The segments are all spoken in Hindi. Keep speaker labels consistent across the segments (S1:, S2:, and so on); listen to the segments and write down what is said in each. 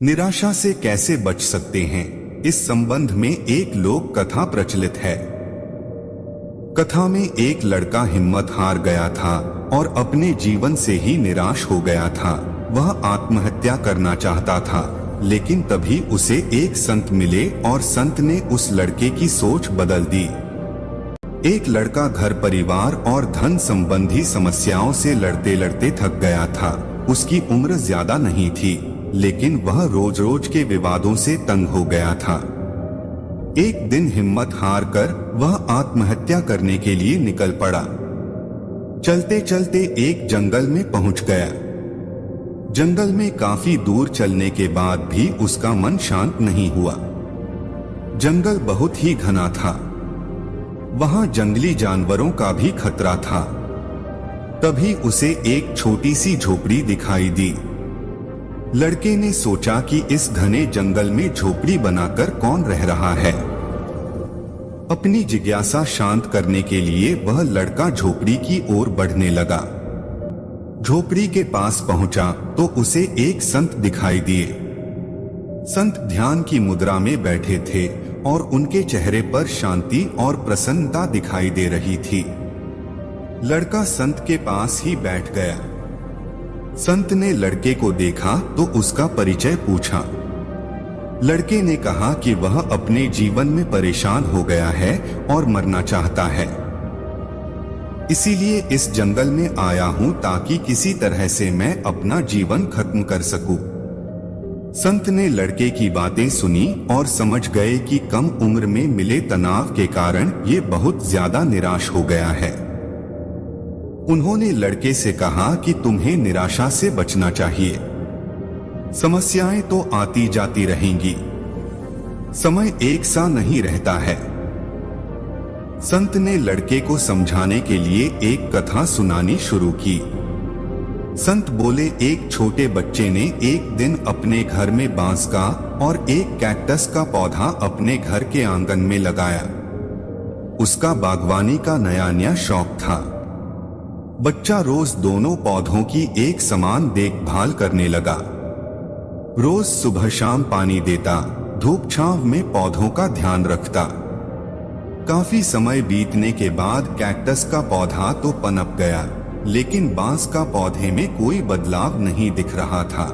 S1: निराशा से कैसे बच सकते हैं, इस संबंध में एक लोक कथा प्रचलित है। कथा में एक लड़का हिम्मत हार गया था और अपने जीवन से ही निराश हो गया था। वह आत्महत्या करना चाहता था, लेकिन तभी उसे एक संत मिले और संत ने उस लड़के की सोच बदल दी। एक लड़का घर परिवार और धन संबंधी समस्याओं से लड़ते लड़ते थक गया था। उसकी उम्र ज्यादा नहीं थी, लेकिन वह रोज रोज के विवादों से तंग हो गया था। एक दिन हिम्मत हार कर वह आत्महत्या करने के लिए निकल पड़ा। चलते चलते एक जंगल में पहुंच गया। जंगल में काफी दूर चलने के बाद भी उसका मन शांत नहीं हुआ। जंगल बहुत ही घना था। वहां जंगली जानवरों का भी खतरा था। तभी उसे एक छोटी सी झोपड़ी दिखाई दी। लड़के ने सोचा कि इस घने जंगल में झोपड़ी बनाकर कौन रह रहा है। अपनी जिज्ञासा शांत करने के लिए वह लड़का झोपड़ी की ओर बढ़ने लगा। झोपड़ी के पास पहुंचा तो उसे एक संत दिखाई दिए। संत ध्यान की मुद्रा में बैठे थे और उनके चेहरे पर शांति और प्रसन्नता दिखाई दे रही थी। लड़का संत के पास ही बैठ गया। संत ने लड़के को देखा तो उसका परिचय पूछा। लड़के ने कहा कि वह अपने जीवन में परेशान हो गया है और मरना चाहता है। इसीलिए इस जंगल में आया हूं ताकि किसी तरह से मैं अपना जीवन खत्म कर सकूं। संत ने लड़के की बातें सुनी और समझ गए कि कम उम्र में मिले तनाव के कारण ये बहुत ज्यादा निराश हो गया है। उन्होंने लड़के से कहा कि तुम्हें निराशा से बचना चाहिए। समस्याएं तो आती जाती रहेंगी, समय एक सा नहीं रहता है। संत ने लड़के को समझाने के लिए एक कथा सुनानी शुरू की। संत बोले, एक छोटे बच्चे ने एक दिन अपने घर में बांस का और एक कैक्टस का पौधा अपने घर के आंगन में लगाया। उसका बागवानी का नया नया शौक था। बच्चा रोज दोनों पौधों की एक समान देखभाल करने लगा। रोज सुबह शाम पानी देता, धूप छांव में पौधों का ध्यान रखता। काफी समय बीतने के बाद कैक्टस का पौधा तो पनप गया, लेकिन बांस का पौधे में कोई बदलाव नहीं दिख रहा था।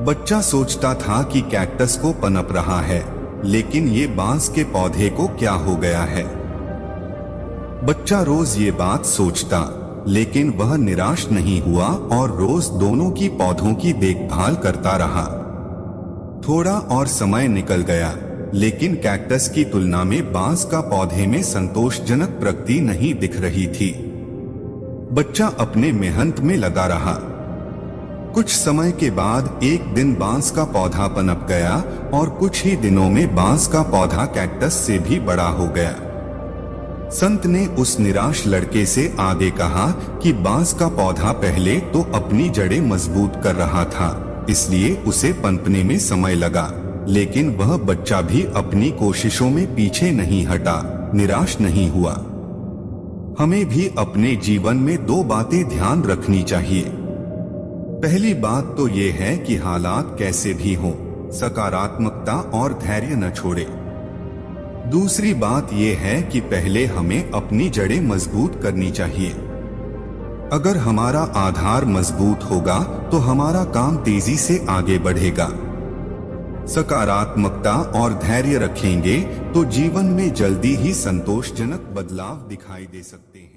S1: बच्चा सोचता था कि कैक्टस को पनप रहा है, लेकिन ये बांस के पौधे को क्या हो गया है। बच्चा रोज ये बात सोचता, लेकिन वह निराश नहीं हुआ और रोज दोनों की पौधों की देखभाल करता रहा। थोड़ा और समय निकल गया, लेकिन कैक्टस की तुलना में बांस का पौधे में संतोषजनक प्रगति नहीं दिख रही थी। बच्चा अपने मेहनत में लगा रहा। कुछ समय के बाद एक दिन बांस का पौधा पनप गया और कुछ ही दिनों में बांस का पौधा कैक्टस से भी बड़ा हो गया। संत ने उस निराश लड़के से आगे कहा कि बांस का पौधा पहले तो अपनी जड़ें मजबूत कर रहा था, इसलिए उसे पनपने में समय लगा, लेकिन वह बच्चा भी अपनी कोशिशों में पीछे नहीं हटा, निराश नहीं हुआ। हमें भी अपने जीवन में दो बातें ध्यान रखनी चाहिए। पहली बात तो ये है कि हालात कैसे भी हों, सकारात्मकता और धैर्य न छोड़े। दूसरी बात यह है कि पहले हमें अपनी जड़ें मजबूत करनी चाहिए। अगर हमारा आधार मजबूत होगा तो हमारा काम तेजी से आगे बढ़ेगा। सकारात्मकता और धैर्य रखेंगे तो जीवन में जल्दी ही संतोषजनक बदलाव दिखाई दे सकते हैं।